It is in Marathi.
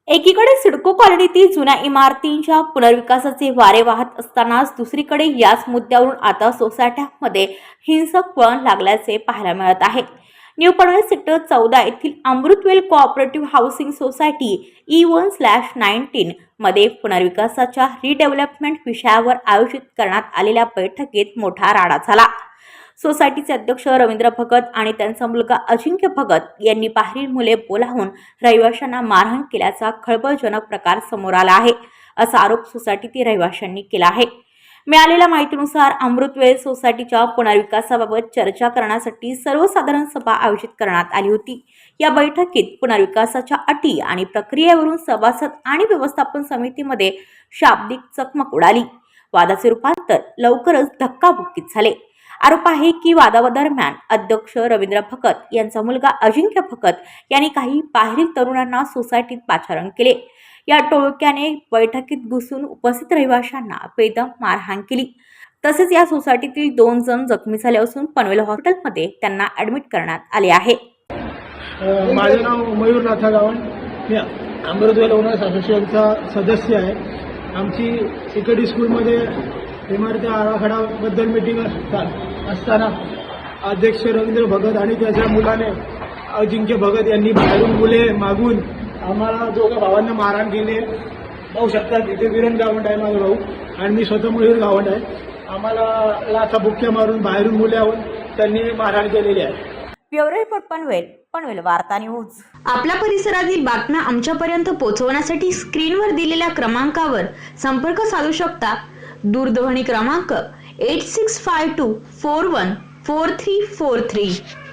एकीकडे सिडको कॉलनीतील जुन्या इमारतींच्या पुनर्विकासाचे वारे वाहत असतानाच दुसरीकडे याच मुद्द्यावरून आता सोसायट्यांमध्ये हिंसक वळण लागल्याचे पाहायला मिळत आहे। न्यू पनवेल सेक्टर 14 येथील Amrutvel cooperative housing society E1/19 मध्ये पुनर्विकासाच्या रिडेव्हलपमेंट विषयावर आयोजित करण्यात आलेल्या बैठकीत मोठा राडा झाला। सोसायटीचे अध्यक्ष रवींद्र भगत आणि त्यांचा मुलगा अजिंक्य भगत यांनी बाहेरील मुले बोलावून रहिवाशांना मारहाण केल्याचा खळबळजनक प्रकार समोर आला आहे, असा आरोप सोसायटीतील रहिवाशांनी केला आहे। मिळालेल्या माहितीनुसार अमृतवेल सोसायटीच्या पुनर्विकासाबाबत चर्चा करण्यासाठी सर्वसाधारण सभा आयोजित करण्यात आली होती। या बैठकीत पुनर्विकासाच्या अटी आणि प्रक्रियेवरून सभासद आणि व्यवस्थापन समितीमध्ये शाब्दिक चकमक उडाली। वादाचे रूपांतर लवकरच धक्काबुक्कीत झाले। आरोप आहे की वादादरम्यान अध्यक्ष रवींद्र भगत यांचा मुलगा अजिंक्य भगत यांनी काही बाहेरील तरुणांना सोसायटीत पाचारण केले। या टोळक्याने बैठकीत घुसून उपस्थित रहिवाशांना बेदम मारहाण केली। तसेच या सोसायटीतील 2 जण जखमी झाले असून पनवेल हॉस्पिटलमध्ये त्यांना ऍडमिट करण्यात आले आहे। माझे नाव मयूर नाथा गावण, मी अमृतवेल ओनर्स असोसिएशनचा सदस्य आहे। आमची इकडे स्कूलमध्ये इमारती आराखड्याबद्दल मीटिंग असताना अध्यक्ष रवींद्र भगत आणि त्याच्या मुलाने अजिंक्य भगत यांनी बाहेरून मुले मागून आम्हाला दोघा भावांना मारहाण केली। पाहू शकता तिथे विरण गावंड आहे माझा भाऊ आणि मी स्वतः मयूर गावंड आहे। आम्हाला लाथा बुक्क्या मारून बाहेरून मुले आणून त्यांनी मारहाण केलेली आहे। ब्युरो रिपोर्ट पनवेल वार्ता न्यूज। आपल्या परिसरातील बातम्या आमच्यापर्यंत पोहोचवण्यासाठी स्क्रीनवर दिलेल्या क्रमांकावर संपर्क साधू शकता। दूरध्वनी क्रमांक 8652414343।